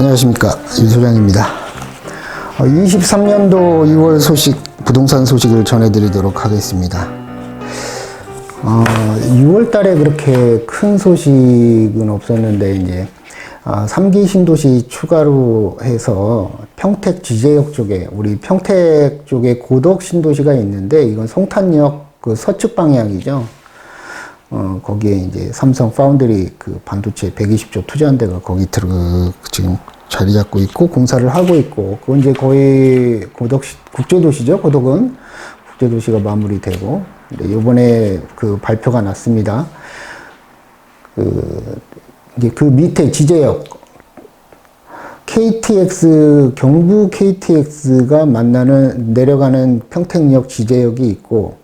안녕하십니까, 임 소장입니다. 23년도 2월 소식, 부동산 소식을 전해드리도록 하겠습니다. 6월 달에 그렇게 큰 소식은 없었는데, 이제 3기 신도시 추가로 해서 평택 지제역 쪽에, 우리 평택 쪽에 고덕 신도시가 있는데, 이건 송탄역 그 서측 방향이죠. 거기에 이제 삼성 파운드리 그 반도체 120조 투자한 데가 거기 지금 자리 잡고 있고 공사를 하고 있고, 그건 이제 거의 국제도시죠. 고덕은 국제도시가 마무리되고, 이번에 그 발표가 났습니다. 이제 그 밑에 지제역 KTX, 경부 KTX가 내려가는 평택역 지제역이 있고,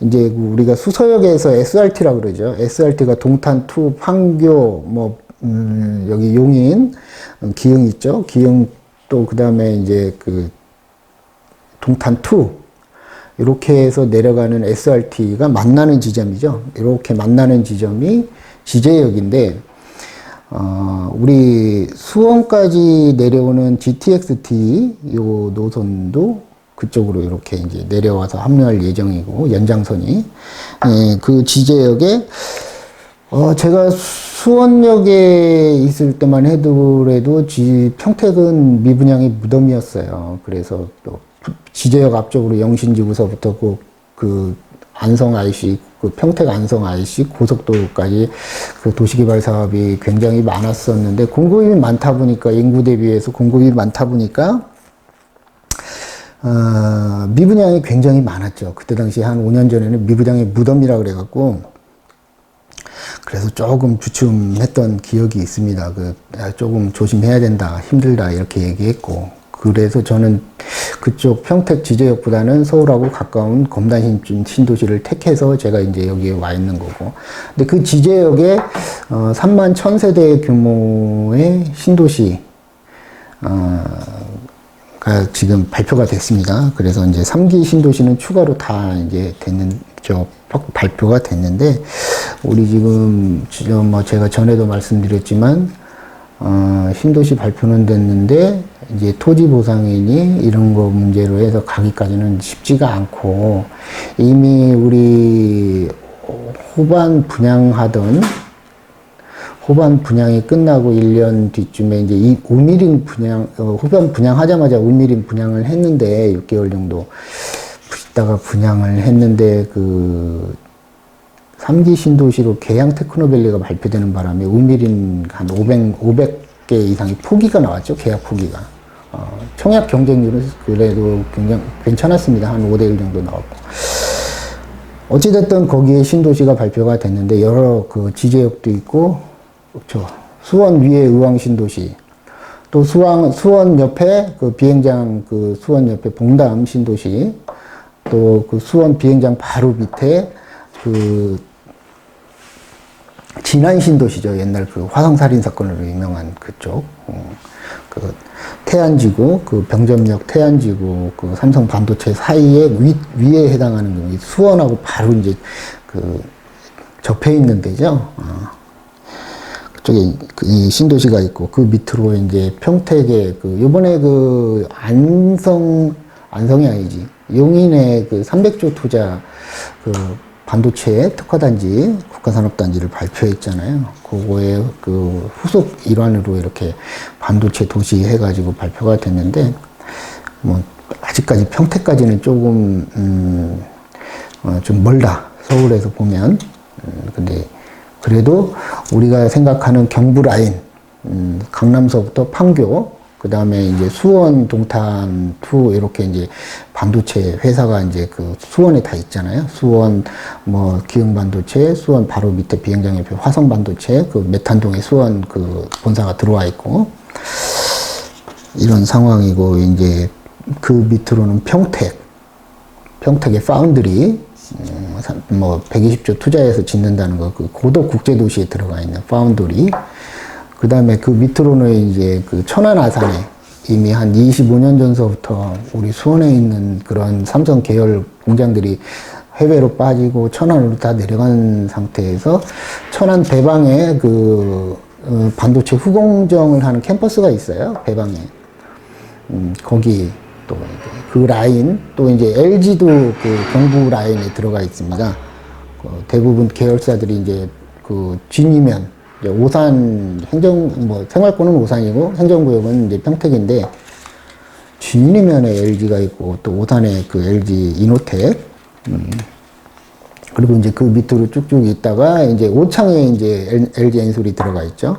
이제 우리가 수서역에서 SRT라고 그러죠. SRT가 동탄2, 판교, 여기 용인, 기흥 있죠. 기흥 또 그 다음에 이제 그 동탄2, 이렇게 해서 내려가는 SRT가 만나는 지점이죠. 이렇게 만나는 지점이 지제역인데, 우리 수원까지 내려오는 GTX-T 요 노선도 그쪽으로 이렇게 이제 내려와서 합류할 예정이고, 연장선이. 그 지제역에, 제가 수원역에 있을 때만 해도 평택은 미분양이 무덤이었어요. 그래서 또 지제역 앞쪽으로 영신지구서부터 그 안성 IC, 그 평택 안성 IC 고속도로까지 그 도시개발 사업이 굉장히 많았었는데, 공급이 많다 보니까, 인구 대비해서 공급이 많다 보니까, 미분양이 굉장히 많았죠. 그때 당시 한 5년 전에는 미분양의 무덤이라 그래갖고, 그래서 조금 주춤했던 기억이 있습니다. 조금 조심해야 된다, 힘들다, 이렇게 얘기했고, 그래서 저는 그쪽 평택 지제역보다는 서울하고 가까운 검단 신도시를 택해서 제가 이제 여기에 와 있는 거고. 근데 그 지제역에 3만 1000세대 규모의 신도시, 가 지금 발표가 됐습니다. 그래서 이제 3기 신도시는 추가로 다 이제 발표가 됐는데, 우리 지금 제가 전에도 말씀드렸지만, 신도시 발표는 됐는데, 이제 토지 보상이니 이런 거 문제로 해서 가기까지는 쉽지가 않고, 이미 우리 후반 분양이 끝나고 1년 뒤쯤에 이제 이 우미림 후반 분양하자마자 우미림 분양을 했는데, 6개월 정도 있다가 분양을 했는데, 그 3기 신도시로 계양 테크노밸리가 발표되는 바람에 우미림 한 500개 이상의 포기가 나왔죠. 계약 포기가. 청약 경쟁률은 그래도 굉장히 괜찮았습니다. 한 5대1 정도 나왔고. 어찌됐든 거기에 신도시가 발표가 됐는데, 여러 그 지제역도 있고, 그렇죠. 수원 위에 의왕신도시, 또 수원 옆에 그 비행장, 그 수원 옆에 봉담 신도시, 또 그 수원 비행장 바로 밑에 그 진안 신도시죠. 옛날 그 화성살인 사건으로 유명한 그쪽, 그 태안지구, 그 병점역 태안지구, 그 삼성 반도체 사이에 위에 해당하는 수원하고 바로 이제 그 접해 있는 데죠. 쪽에 이 신도시가 있고, 그 밑으로 이제 평택에 요번에 안성이 아니지, 용인의 그 300조 투자 그 반도체 특화단지, 국가산업단지를 발표했잖아요. 그거에 그 후속 일환으로 이렇게 반도체 도시 해가지고 발표가 됐는데, 아직까지 평택까지는 조금, 좀 멀다. 서울에서 보면. 근데, 그래도 우리가 생각하는 경부 라인, 강남서부터 판교, 그 다음에 이제 수원, 동탄2, 이렇게 이제 반도체 회사가 이제 그 수원에 다 있잖아요. 수원, 기흥 반도체, 수원 바로 밑에 비행장 옆에 화성 반도체, 그 메탄동에 수원 그 본사가 들어와 있고, 이런 상황이고, 이제 그 밑으로는 평택의 파운드리, 120조 투자해서 짓는다는 거, 그 고덕 국제도시에 들어가 있는 파운드리. 그 다음에 그 밑으로는 이제 그 천안 아산에 이미 한 25년 전서부터 우리 수원에 있는 그런 삼성 계열 공장들이 해외로 빠지고 천안으로 다 내려간 상태에서 천안 대방에 그 반도체 후공정을 하는 캠퍼스가 있어요. 배방에. 거기 또 그 라인, 또 이제 LG도 그 경부 라인에 들어가 있습니다. 대부분 계열사들이 이제 그 진이면 이제 오산 생활권은 오산이고 행정구역은 이제 평택인데, 진이면에 LG가 있고 또 오산에 그 LG 이노텍, 그리고 이제 그 밑으로 쭉쭉 있다가 이제 오창에 이제 LG 엔솔이 들어가 있죠.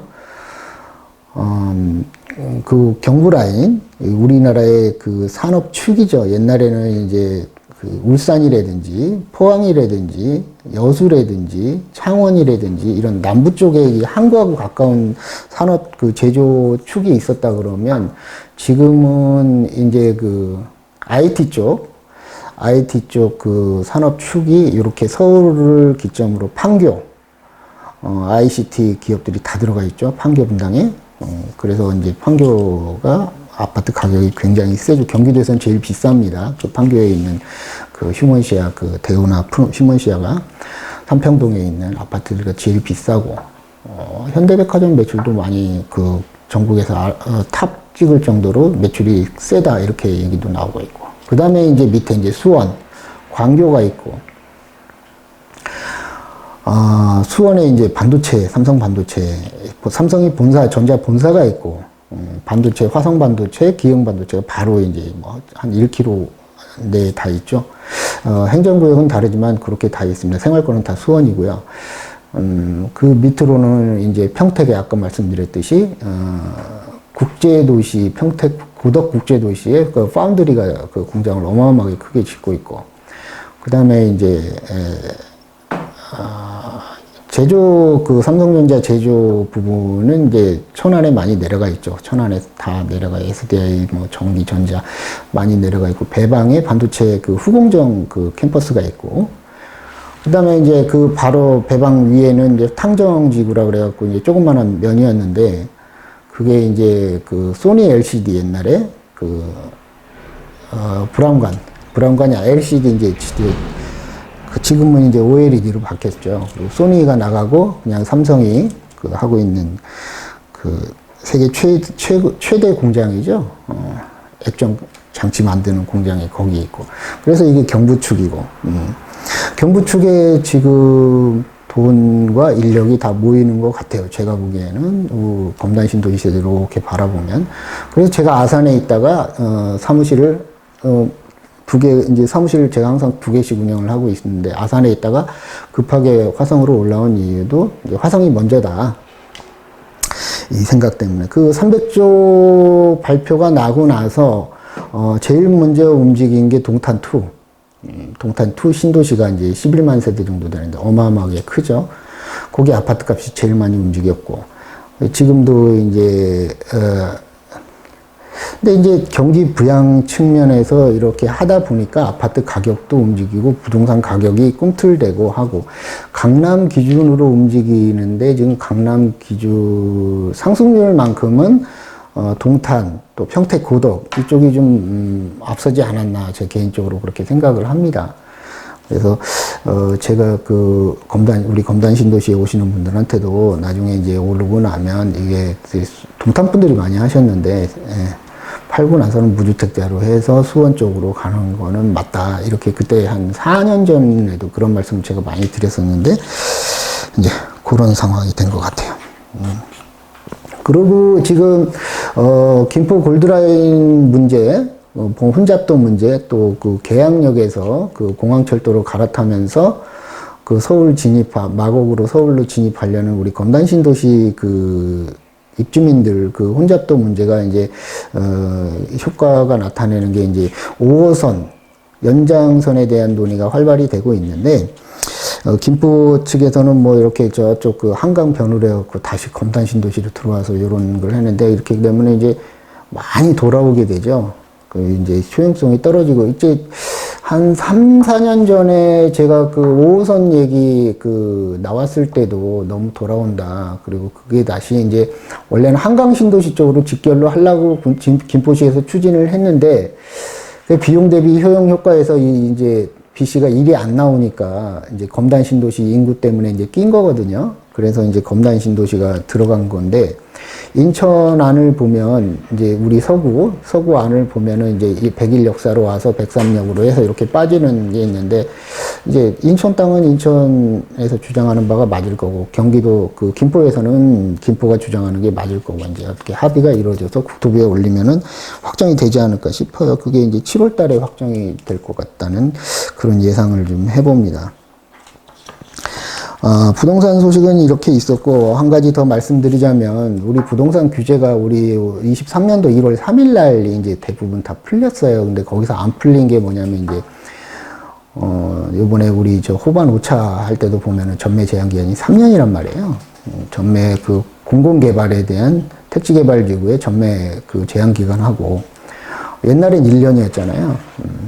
그 경부 라인, 우리나라의 그 산업 축이죠. 옛날에는 이제 그 울산이라든지 포항이라든지 여수라든지 창원이라든지 이런 남부 쪽에 이 항구하고 가까운 산업 그 제조 축이 있었다 그러면, 지금은 이제 그 IT 쪽 그 산업 축이 이렇게 서울을 기점으로 판교, ICT 기업들이 다 들어가 있죠. 판교 분당에. 그래서 이제 판교가 아파트 가격이 굉장히 세죠. 경기도에서는 제일 비쌉니다. 그 판교에 있는 그 휴먼시아, 그 대우나 휴먼시아가 삼평동에 있는 아파트가 제일 비싸고, 현대백화점 매출도 많이 그 전국에서 탑 찍을 정도로 매출이 세다, 이렇게 얘기도 나오고 있고. 그 다음에 이제 밑에 이제 수원, 광교가 있고, 수원에 이제 반도체, 삼성 반도체, 삼성이 전자 본사가 있고, 반도체, 화성 반도체, 기흥 반도체가 바로 이제 뭐 한 1km 내에 다 있죠. 행정구역은 다르지만 그렇게 다 있습니다. 생활권은 다 수원이고요. 그 밑으로는 이제 평택에 아까 말씀드렸듯이, 국제도시, 평택 고덕국제도시에 그 파운드리가 그 공장을 어마어마하게 크게 짓고 있고, 그 다음에 이제, 제조, 그 삼성전자 제조 부분은 이제 천안에 많이 내려가 있죠. 천안에 다 내려가, SDI, 뭐, 전기전자 많이 내려가 있고, 배방에 반도체 그 후공정 그 캠퍼스가 있고, 그 다음에 이제 그 바로 배방 위에는 이제 탕정지구라 그래갖고 이제 조그만한 면이었는데, 그게 이제 그 소니 LCD 옛날에 그, 브라운관이 LCD 이제 지금은 이제 OLED로 바뀌었죠. 그리고 소니가 나가고 그냥 삼성이 그 하고 있는 그 세계 최대 공장이죠. 액정 장치 만드는 공장이 거기 있고. 그래서 이게 경부축이고, 경부축에 지금 돈과 인력이 다 모이는 것 같아요. 제가 보기에는 검단 신도시에서 이렇게 바라보면. 그래서 제가 아산에 있다가 사무실을 이제 사무실을 제가 항상 2개씩 운영을 하고 있는데, 아산에 있다가 급하게 화성으로 올라온 이유도 이제 화성이 먼저다, 이 생각 때문에. 그 300조 발표가 나고 나서 제일 먼저 움직인 게 동탄2. 동탄2 신도시가 이제 11만 세대 정도 되는데 어마어마하게 크죠. 거기 아파트 값이 제일 많이 움직였고, 지금도 이제 근데 이제 경기 부양 측면에서 이렇게 하다 보니까 아파트 가격도 움직이고 부동산 가격이 꿈틀대고 하고, 강남 기준으로 움직이는데 지금 강남 기준 상승률만큼은 동탄 또 평택 고덕 이쪽이 좀 앞서지 않았나, 제 개인적으로 그렇게 생각을 합니다. 그래서 제가 그 우리 검단 신도시에 오시는 분들한테도 나중에 이제 오르고 나면, 이게 동탄 분들이 많이 하셨는데, 팔고 나서는 무주택자로 해서 수원 쪽으로 가는 거는 맞다, 이렇게 그때 한 4년 전에도 그런 말씀을 제가 많이 드렸었는데, 이제 그런 상황이 된 것 같아요. 그리고 지금 김포 골드라인 문제, 혼잡도 문제, 또 그 계양역에서 그 공항철도로 갈아타면서 그 서울 마곡으로 서울로 진입하려는 우리 검단 신도시 그 입주민들 그 혼잡도 문제가 이제 효과가 나타내는 게 이제 5호선 연장선에 대한 논의가 활발히 되고 있는데, 김포 측에서는 뭐 이렇게 저쪽 그 한강 변을 해갖고 다시 검단 신도시로 들어와서 이런 걸 했는데, 이렇게 되면 이제 많이 돌아오게 되죠. 그 이제 효용성이 떨어지고, 이제 한 3, 4년 전에 제가 그 5호선 얘기 그 나왔을 때도 너무 돌아온다. 그리고 그게 다시 이제 원래는 한강 신도시 쪽으로 직결로 하려고 김포시에서 추진을 했는데, 그 비용 대비 효용 효과에서 이제 BC가 일이 안 나오니까 이제 검단 신도시 인구 때문에 이제 낀 거거든요. 그래서 이제 검단 신도시가 들어간 건데, 인천 안을 보면 이제 우리 서구 안을 보면은 이제 이 백일 역사로 와서 백삼역으로 해서 이렇게 빠지는 게 있는데, 이제 인천 땅은 인천에서 주장하는 바가 맞을 거고, 경기도 그 김포에서는 김포가 주장하는 게 맞을 거고, 이제 이렇게 합의가 이루어져서 국토부에 올리면은 확정이 되지 않을까 싶어요. 그게 이제 7월 달에 확정이 될 것 같다는 그런 예상을 좀 해봅니다. 부동산 소식은 이렇게 있었고, 한 가지 더 말씀드리자면, 우리 부동산 규제가 우리 23년도 1월 3일 날 이제 대부분 다 풀렸어요. 근데 거기서 안 풀린 게 뭐냐면, 이제, 요번에 우리 저 호반 5차 할 때도 보면은 전매 제한 기간이 3년이란 말이에요. 전매 그 공공개발에 대한 택지개발지구의 전매 그 제한 기간하고, 옛날엔 1년이었잖아요.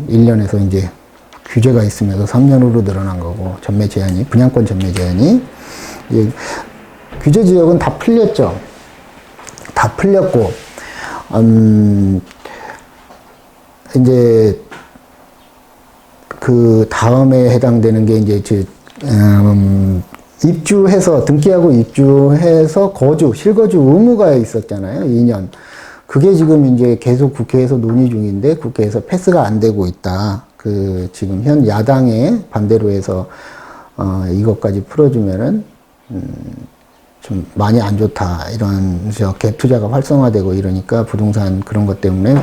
1년에서 이제 규제가 있으면서 3년으로 늘어난 거고, 전매 제한이, 분양권 전매 제한이, 규제 지역은 다 풀렸죠. 다 풀렸고, 이제, 그 다음에 해당되는 게 이제, 입주해서, 등기하고 입주해서 실거주 의무가 있었잖아요. 2년. 그게 지금 이제 계속 국회에서 논의 중인데, 국회에서 패스가 안 되고 있다. 지금 현 야당의 반대로 해서, 이것까지 풀어주면은, 좀 많이 안 좋다. 이런, 갭 투자가 활성화되고 이러니까 부동산 그런 것 때문에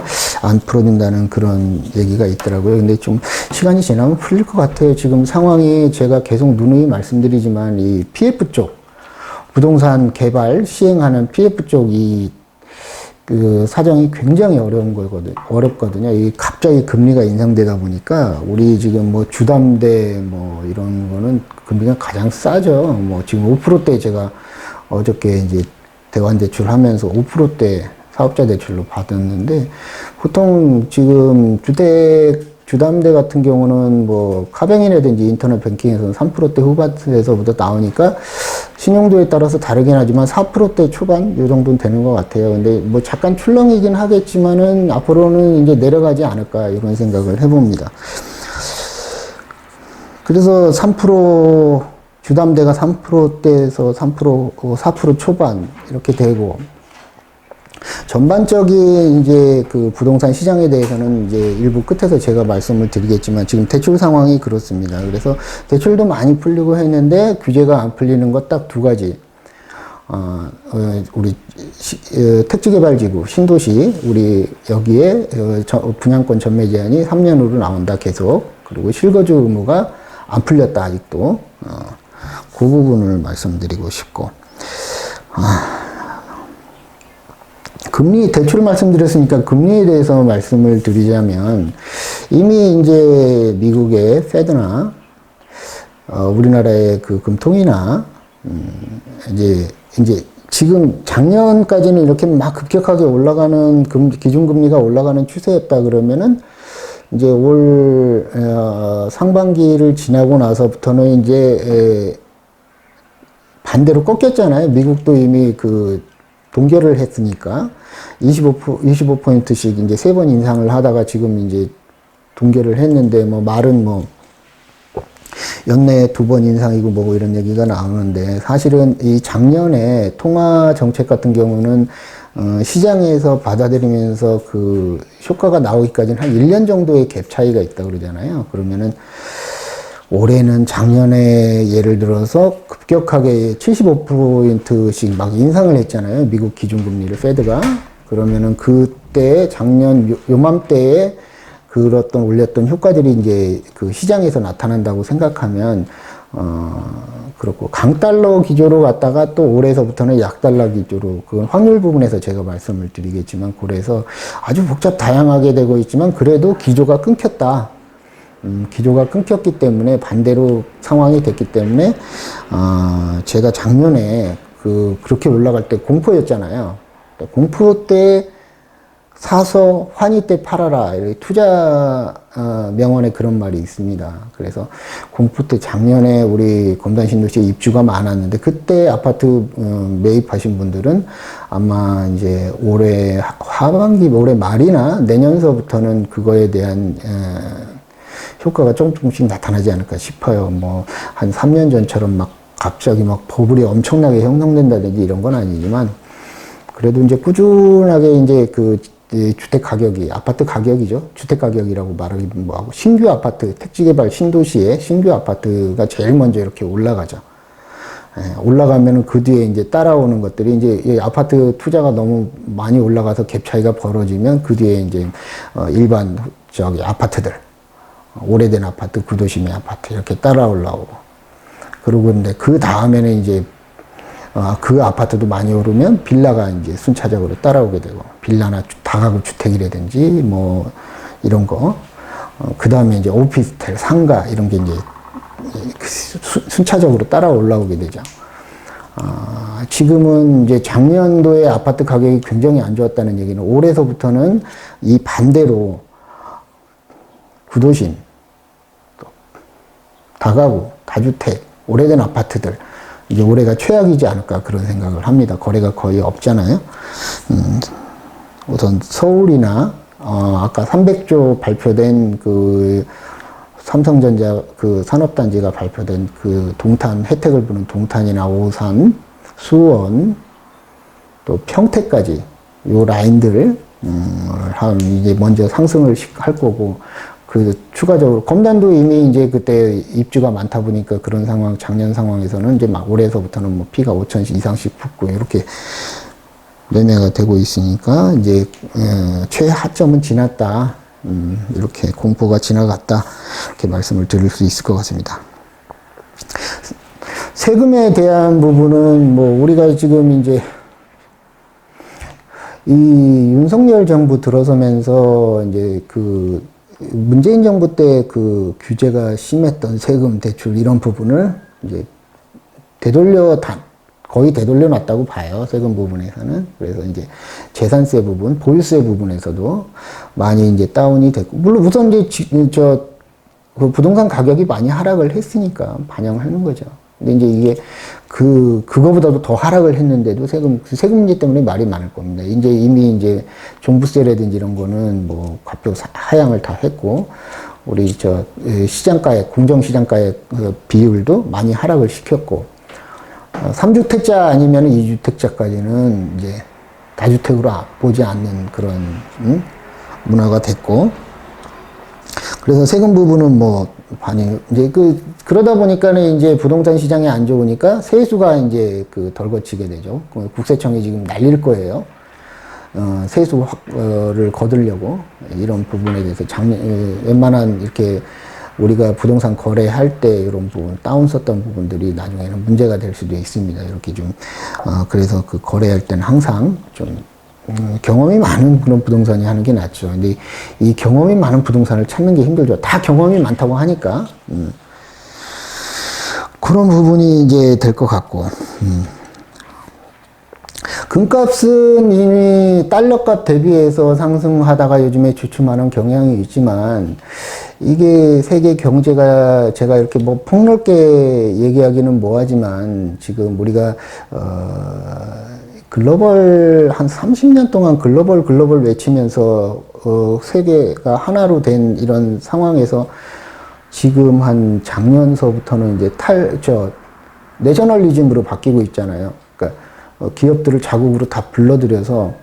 안 풀어준다는 그런 얘기가 있더라고요. 근데 좀 시간이 지나면 풀릴 것 같아요. 지금 상황이 제가 계속 누누이 말씀드리지만 이 PF 쪽, 부동산 개발 시행하는 PF 쪽이 그 사정이 굉장히 어렵거든요. 이 갑자기 금리가 인상되다 보니까 우리 지금 뭐 주담대 뭐 이런 거는 금리가 가장 싸죠. 뭐 지금 5%대 제가 어저께 이제 대환 대출하면서 5%대 사업자 대출로 받았는데, 보통 지금 주담대 같은 경우는 뭐 카뱅이라든지 인터넷 뱅킹에서는 3%대 후반에서부터 나오니까 신용도에 따라서 다르긴 하지만 4%대 초반 요 정도는 되는 것 같아요. 근데 뭐 잠깐 출렁이긴 하겠지만은 앞으로는 이제 내려가지 않을까 이런 생각을 해봅니다. 그래서 3% 주담대가 3%대에서 3%, 4% 초반 이렇게 되고, 전반적인 이제 그 부동산 시장에 대해서는 이제 일부 끝에서 제가 말씀을 드리겠지만 지금 대출 상황이 그렇습니다. 그래서 대출도 많이 풀리고 했는데 규제가 안 풀리는 것 딱 두 가지. 우리 택지개발지구 신도시 우리 여기에 분양권 전매 제한이 3년으로 나온다 계속. 그리고 실거주 의무가 안 풀렸다 아직도. 그 부분을 말씀드리고 싶고. 금리, 대출 말씀드렸으니까 금리에 대해서 말씀을 드리자면, 이미 이제 미국의 페드나, 우리나라의 그 금통이나, 이제 지금 작년까지는 이렇게 막 급격하게 올라가는 기준금리가 올라가는 추세였다 그러면은, 이제 올 상반기를 지나고 나서부터는 이제 반대로 꺾였잖아요. 미국도 이미 그 동결을 했으니까 25%씩 이제 3번 인상을 하다가 지금 이제 동결을 했는데, 뭐 말은 뭐 연내에 2번 인상이고 뭐고 이런 얘기가 나오는데, 사실은 이 작년에 통화 정책 같은 경우는 시장에서 받아들이면서 그 효과가 나오기까지는 한 1년 정도의 갭 차이가 있다 그러잖아요. 그러면은 올해는 작년에 예를 들어서 급격하게 75%씩 막 인상을 했잖아요. 미국 기준금리를 페드가. 그러면은 그때 작년 요맘때에 그랬던 올렸던 효과들이 이제 그 시장에서 나타난다고 생각하면 그렇고, 강달러 기조로 갔다가 또 올해서부터는 약달러 기조로, 그건 확률 부분에서 제가 말씀을 드리겠지만, 그래서 아주 복잡 다양하게 되고 있지만 그래도 기조가 끊겼다. 기조가 끊겼기 때문에 반대로 상황이 됐기 때문에 제가 작년에 그렇게 올라갈 때 공포였잖아요. 공포 때 사서 환희 때 팔아라, 이렇게 투자 명언에 그런 말이 있습니다. 그래서 공포 때 작년에 우리 검단신도시에 입주가 많았는데, 그때 아파트 매입하신 분들은 아마 이제 올해 하반기, 올해 말이나 내년서부터는 그거에 대한 효과가 조금씩 나타나지 않을까 싶어요. 뭐 한 3년 전처럼 막 갑자기 막 버블이 엄청나게 형성된다든지 이런 건 아니지만 그래도 이제 꾸준하게 이제 그 주택 가격이 아파트 가격이죠. 주택 가격이라고 말하기 뭐하고 신규 아파트 택지 개발 신도시에 신규 아파트가 제일 먼저 이렇게 올라가죠. 올라가면은 그 뒤에 이제 따라오는 것들이 이제 이 아파트 투자가 너무 많이 올라가서 갭 차이가 벌어지면 그 뒤에 이제 일반 저기 아파트들 오래된 아파트 구도심의 아파트 이렇게 따라 올라오고 그러고 근데 그 다음에는 이제 그 아파트도 많이 오르면 빌라가 이제 순차적으로 따라오게 되고 빌라나 다가구 주택이라든지 뭐 이런 거 그 다음에 이제 오피스텔 상가 이런 게 이제 순차적으로 따라 올라오게 되죠. 지금은 이제 작년도에 아파트 가격이 굉장히 안 좋았다는 얘기는 올해서부터는 이 반대로 구도심, 다가구, 다주택, 오래된 아파트들 이제 올해가 최악이지 않을까 그런 생각을 합니다. 거래가 거의 없잖아요. 우선 서울이나 아까 300조 발표된 그 삼성전자 그 산업단지가 발표된 그 동탄 혜택을 보는 동탄이나 오산, 수원, 또 평택까지 요 라인들을 이제 먼저 상승을 할 거고 그 추가적으로 검단도 이미 이제 그때 입주가 많다 보니까 그런 상황 작년 상황에서는 이제 막 올해서부터는 뭐 피가 5천씩 이상씩 붙고 이렇게 매매가 되고 있으니까 이제 최하점은 지났다. 이렇게 공포가 지나갔다. 이렇게 말씀을 드릴 수 있을 것 같습니다. 세금에 대한 부분은 뭐 우리가 지금 이제 이 윤석열 정부 들어서면서 이제 그 문재인 정부 때 그 규제가 심했던 세금 대출 이런 부분을 이제 거의 되돌려 놨다고 봐요. 세금 부분에서는. 그래서 이제 재산세 부분, 보유세 부분에서도 많이 이제 다운이 됐고, 물론 우선 이제 그 부동산 가격이 많이 하락을 했으니까 반영하는 거죠. 근데 이제 이게 그거보다도 더 하락을 했는데도 세금 문제 때문에 말이 많을 겁니다. 이제 이미 이제 종부세라든지 이런 거는 뭐 과표 하향을 다 했고, 우리 시장가의, 공정시장가의 그 비율도 많이 하락을 시켰고, 3주택자 아니면 2주택자까지는 이제 다주택으로 보지 않는 그런 문화가 됐고, 그래서 세금 부분은 뭐 많이 이제 그러다 보니까는 이제 부동산 시장이 안 좋으니까 세수가 이제 덜 거치게 되죠. 국세청이 지금 날릴 거예요. 세수를 거두려고 이런 부분에 대해서 웬만한 이렇게 우리가 부동산 거래할 때 이런 부분 다운 썼던 부분들이 나중에는 문제가 될 수도 있습니다. 이렇게 좀 그래서 그 거래할 때는 항상 좀 경험이 많은 그런 부동산이 하는 게 낫죠. 근데 이 경험이 많은 부동산을 찾는 게 힘들죠. 다 경험이 많다고 하니까 그런 부분이 이제 될 것 같고. 금값은 이미 달러값 대비해서 상승하다가 요즘에 주춤하는 경향이 있지만 이게 세계 경제가 제가 이렇게 뭐 폭넓게 얘기하기는 뭐하지만 지금 우리가 글로벌 한 30년 동안 글로벌 외치면서 세계가 하나로 된 이런 상황에서 지금 한 작년서부터는 이제 내셔널리즘으로 바뀌고 있잖아요. 그러니까 기업들을 자국으로 다 불러들여서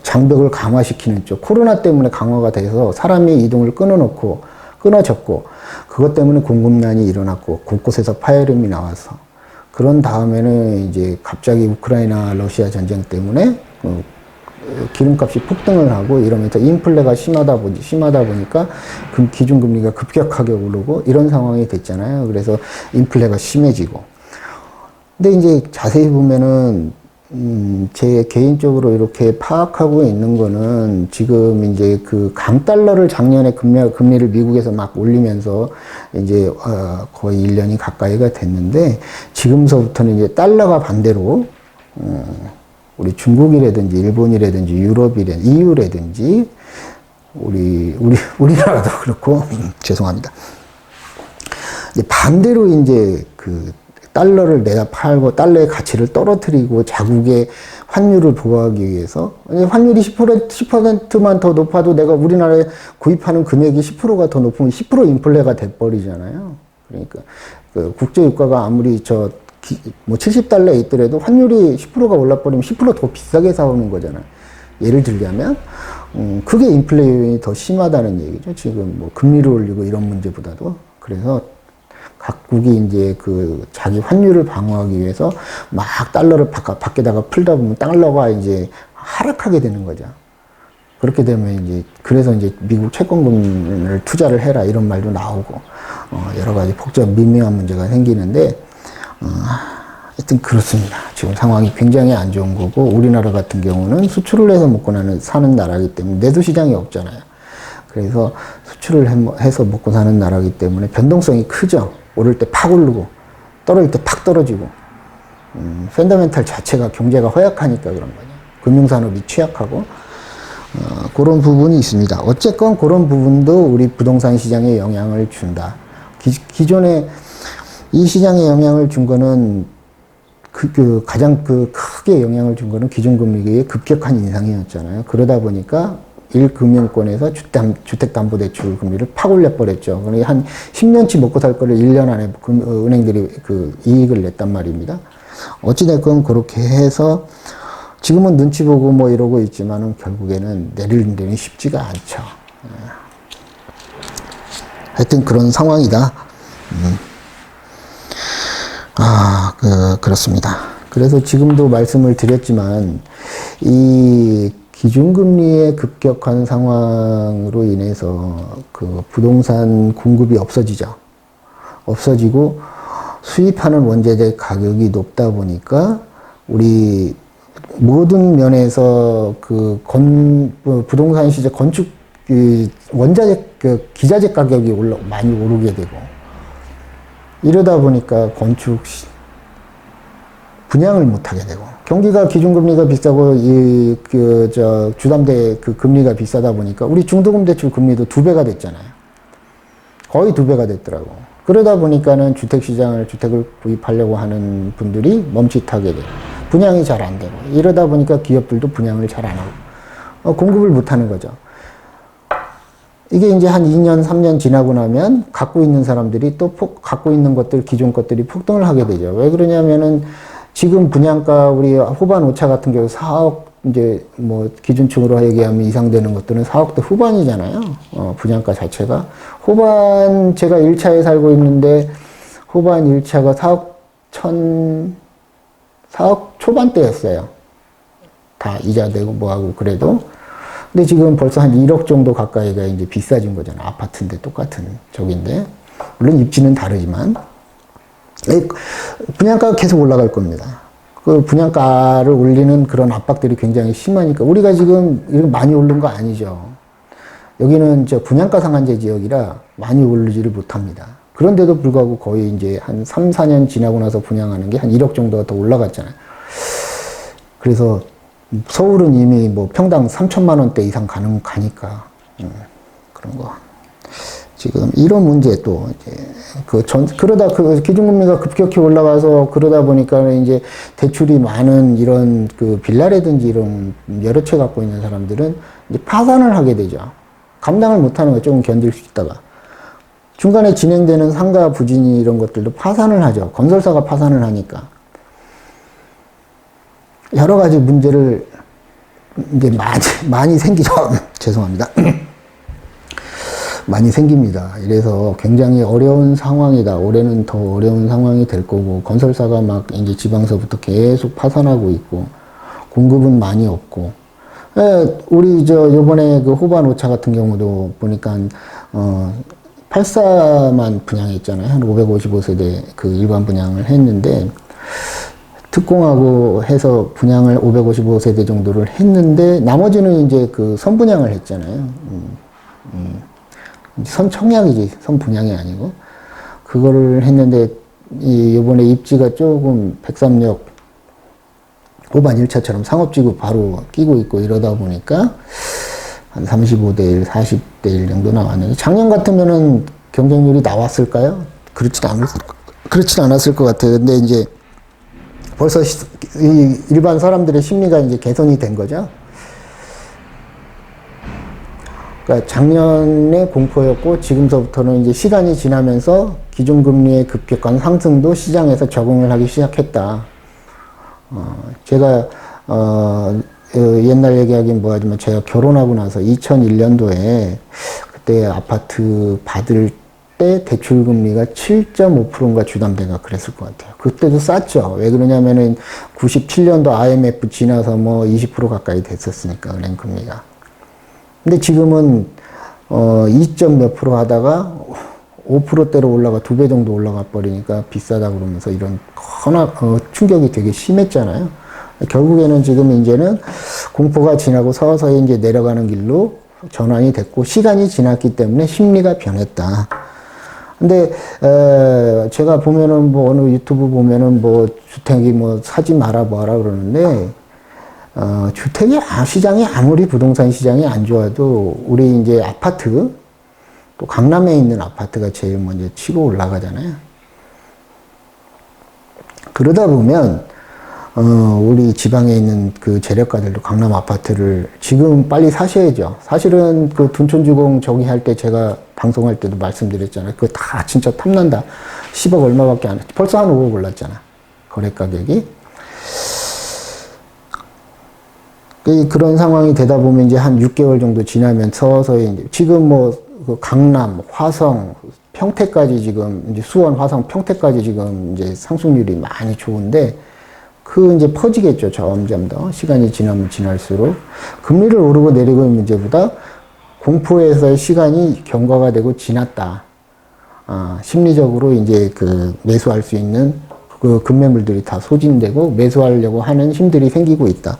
장벽을 강화시키는 쪽. 코로나 때문에 강화가 돼서 사람의 이동을 끊어졌고 그것 때문에 공급난이 일어났고 곳곳에서 파열음이 나와서 그런 다음에는 이제 갑자기 우크라이나 러시아 전쟁 때문에 기름값이 폭등을 하고 이러면서 인플레가 심하다 보니까 기준금리가 급격하게 오르고 이런 상황이 됐잖아요. 그래서 인플레가 심해지고. 근데 이제 자세히 보면은 제 개인적으로 이렇게 파악하고 있는 거는 지금 이제 그 강달러를 작년에 금리를 미국에서 막 올리면서 이제 거의 1년이 가까이가 됐는데 지금서부터는 이제 달러가 반대로 우리 중국이라든지 일본이라든지 유럽이라든지 EU라든지 우리나라도 그렇고 죄송합니다. 이제 반대로 이제 그 달러를 내가 팔고 달러의 가치를 떨어뜨리고 자국의 환율을 보호하기 위해서 환율이 10%만 더 높아도 내가 우리나라에 구입하는 금액이 10%가 더 높으면 10% 인플레가 돼버리잖아요. 그러니까 그 국제 유가가 아무리 뭐 70달러에 있더라도 환율이 10%가 올라버리면 10%더 비싸게 사오는 거잖아요. 예를 들자면, 그게 인플레 요인이 더 심하다는 얘기죠. 지금 뭐 금리를 올리고 이런 문제보다도. 그래서 각국이 이제 그 자기 환율을 방어하기 위해서 막 달러를 밖에다가 풀다 보면 달러가 이제 하락하게 되는 거죠. 그렇게 되면 이제 그래서 이제 미국 채권금을 투자를 해라 이런 말도 나오고 여러 가지 미묘한 문제가 생기는데 하여튼 그렇습니다. 지금 상황이 굉장히 안 좋은 거고 우리나라 같은 경우는 수출을 해서 먹고 사는 나라이기 때문에 내수 시장이 없잖아요. 그래서 수출을 해서 먹고 사는 나라이기 때문에 변동성이 크죠. 오를 때 팍 오르고 떨어질 때 팍 떨어지고 펀더멘탈 자체가 경제가 허약하니까 그런 거죠. 금융산업이 취약하고 그런 부분이 있습니다. 어쨌건 그런 부분도 우리 부동산 시장에 영향을 준다. 기존에 이 시장에 영향을 준 거는 가장 크게 영향을 준 거는 기준금리의 급격한 인상이었잖아요. 그러다 보니까 1금융권에서 주택담보대출 금리를 팍 올려버렸죠. 그러니까 한 10년치 먹고 살 거를 1년 안에 은행들이 이익을 냈단 말입니다. 어찌됐건 그렇게 해서 지금은 눈치 보고 뭐 이러고 있지만은 결국에는 내리는 데는 쉽지가 않죠. 하여튼 그런 상황이다. 그렇습니다. 그래서 지금도 말씀을 드렸지만 이 기준금리의 급격한 상황으로 인해서 그 부동산 공급이 없어지고 수입하는 원재재 가격이 높다 보니까 우리 모든 면에서 부동산 시장 건축 원자재 기자재 가격이 많이 오르게 되고 이러다 보니까 분양을 못 하게 되고 경기가 기준금리가 비싸고 주담대 금리가 비싸다 보니까 우리 중도금 대출 금리도 2배가 됐잖아요. 거의 2배가 됐더라고. 그러다 보니까는 주택을 구입하려고 하는 분들이 멈칫하게 되고 분양이 잘 안 되고 이러다 보니까 기업들도 분양을 잘 안 하고 공급을 못 하는 거죠. 이게 이제 한 2년, 3년 지나고 나면 갖고 있는 사람들이 또 갖고 있는 기존 것들이 폭등을 하게 되죠. 왜 그러냐면은 지금 분양가 우리 후반 오차 같은 경우 4억 이제 뭐 기준층으로 얘기하면 이상되는 것들은 4억대 후반이잖아요. 분양가 자체가. 제가 1차에 살고 있는데 후반 1차가 4억 초반대였어요. 다 이자 내고 뭐하고 그래도. 근데 지금 벌써 한 1억 정도 가까이가 이제 비싸진 거잖아. 아파트인데 똑같은 저긴데. 물론 입지는 다르지만. 분양가가 계속 올라갈 겁니다. 그 분양가를 올리는 그런 압박들이 굉장히 심하니까 우리가 지금 많이 오른 거 아니죠. 여기는 분양가 상한제 지역이라 많이 오르지를 못합니다. 그런데도 불구하고 거의 이제 한 3, 4년 지나고 나서 분양하는 게 한 1억 정도가 더 올라갔잖아요. 그래서 서울은 이미 뭐 평당 3천만 원대 이상 가니까 그런 거. 지금 이런 문제 또 이제 그러다 기준금리가 급격히 올라가서 그러다 보니까 이제 대출이 많은 이런 빌라라든지 이런 여러 채 갖고 있는 사람들은 이제 파산을 하게 되죠. 감당을 못하는 거 조금 견딜 수 있다가 중간에 진행되는 상가 부진이 이런 것들도 파산을 하죠. 건설사가 파산을 하니까 여러 가지 문제를 이제 많이 생기죠. 죄송합니다. 많이 생깁니다. 이래서 굉장히 어려운 상황이다. 올해는 더 어려운 상황이 될 거고, 건설사가 막 이제 지방서부터 계속 파산하고 있고, 공급은 많이 없고, 우리 요번에 후반 오차 같은 경우도 보니까, 84만 분양했잖아요. 한 555세대 일반 분양을 했는데, 특공하고 해서 분양을 555세대 정도를 했는데, 나머지는 이제 선분양을 했잖아요. 선청약이지, 선분양이 아니고. 그거를 했는데, 요번에 입지가 조금 103역 후반 1차처럼 상업지구 바로 끼고 있고 이러다 보니까 한 35대1, 40대1 정도 나왔는데, 작년 같으면은 경쟁률이 나왔을까요? 그렇진 않았을 것 같아요. 근데 이제 벌써 일반 사람들의 심리가 이제 개선이 된 거죠. 그러니까 작년에 공포였고 지금서부터는 이제 시간이 지나면서 기준금리의 급격한 상승도 시장에서 적응을 하기 시작했다. 제가 옛날 얘기하긴 뭐하지만 제가 결혼하고 나서 2001년도에 그때 아파트 받을 때 대출금리가 7.5%인가 주담대가 그랬을 것 같아요. 그때도 쌌죠. 왜 그러냐면은 97년도 IMF 지나서 뭐 20% 가까이 됐었으니까 은행 금리가. 근데 지금은 2점 몇 프로 하다가 5%대로 올라가 2배 정도 올라가 버리니까 비싸다 그러면서 이런 충격이 되게 심했잖아요. 결국에는 지금 이제는 공포가 지나고 서서히 이제 내려가는 길로 전환이 됐고 시간이 지났기 때문에 심리가 변했다. 근데 제가 보면은 뭐 어느 유튜브 보면은 뭐 주택이 뭐 사지 마라 뭐하라 그러는데 주택이 시장이 아무리 부동산 시장이 안 좋아도 우리 이제 아파트 또 강남에 있는 아파트가 제일 먼저 치고 올라가잖아요. 그러다 보면 우리 지방에 있는 그 재력가들도 강남 아파트를 지금 빨리 사셔야죠. 사실은 그 둔촌주공 저기 할 때 제가 방송할 때도 말씀드렸잖아요. 그거 다 진짜 탐난다. 10억 얼마밖에 안, 벌써 한 5억 올랐잖아. 거래 가격이. 그런 상황이 되다 보면 이제 한 6개월 정도 지나면 서서히 이제 지금 뭐 그 강남, 화성, 평택까지 지금 이제 수원, 화성, 평택까지 지금 이제 상승률이 많이 좋은데 그 이제 퍼지겠죠. 점점 더 시간이 지나면 지날수록 금리를 오르고 내리고의 문제보다 공포에서의 시간이 경과가 되고 지났다. 심리적으로 이제 그 매수할 수 있는 그 급매물들이 다 소진되고 매수하려고 하는 힘들이 생기고 있다.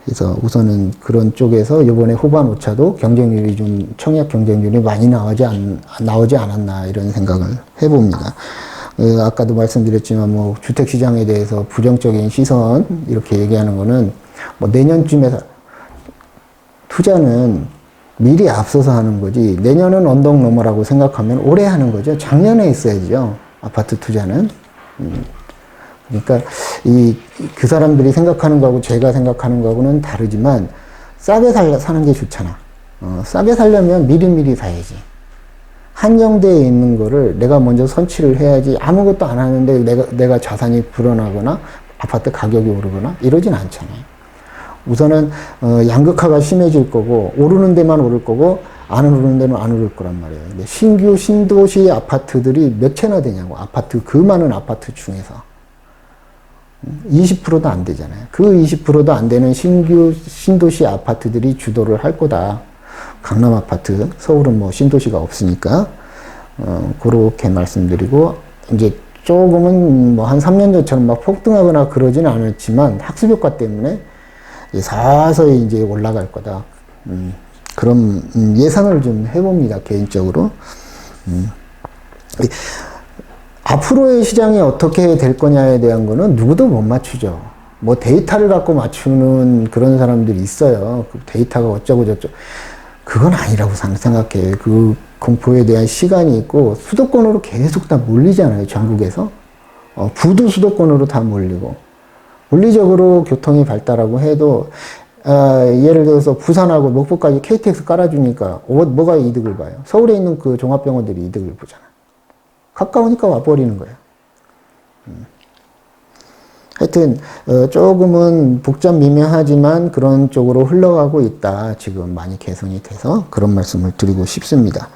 그래서 우선은 그런 쪽에서 이번에 후반 5차도 경쟁률이 좀 청약 경쟁률이 많이 나오지 않았나 이런 생각을 해봅니다. 아까도 말씀드렸지만 뭐 주택시장에 대해서 부정적인 시선 이렇게 얘기하는 거는 뭐 내년쯤에 투자는 미리 앞서서 하는 거지 내년은 언덕 넘어라고 생각하면 올해 하는 거죠. 작년에 했어야죠. 아파트 투자는. 그러니까 그 사람들이 생각하는 거하고 제가 생각하는 거하고는 다르지만 싸게 사는 게 좋잖아. 싸게 살려면 미리미리 사야지. 한정되어 있는 거를 내가 먼저 선취를 해야지 아무것도 안 하는데 내가 자산이 불어나거나 아파트 가격이 오르거나 이러진 않잖아요. 우선은 양극화가 심해질 거고 오르는 데만 오를 거고 안 오르는 데는 안 오를 거란 말이에요. 근데 신규 신도시 아파트들이 몇 채나 되냐고. 그 많은 아파트 중에서 20%도 안 되잖아요. 그 20%도 안 되는 신규 신도시 아파트들이 주도를 할 거다. 강남 아파트, 서울은 뭐 신도시가 없으니까 그렇게 말씀드리고 이제 조금은 뭐 한 3년 전처럼 막 폭등하거나 그러지는 않았지만 학습 효과 때문에 서서히 이제 올라갈 거다. 그런 예상을 좀 해봅니다. 개인적으로. 앞으로의 시장이 어떻게 될 거냐에 대한 거는 누구도 못 맞추죠. 뭐 데이터를 갖고 맞추는 그런 사람들이 있어요. 그 데이터가 어쩌고 저쩌고. 그건 아니라고 생각해. 그 공포에 대한 시간이 있고 수도권으로 계속 다 몰리잖아요. 전국에서. 부도 수도권으로 다 몰리고. 물리적으로 교통이 발달하고 해도 예를 들어서 부산하고 목포까지 KTX 깔아주니까 뭐가 이득을 봐요? 서울에 있는 그 종합병원들이 이득을 보잖아. 가까우니까 와버리는 거예요. 하여튼 조금은 복잡 미묘하지만 그런 쪽으로 흘러가고 있다. 지금 많이 개선이 돼서 그런 말씀을 드리고 싶습니다.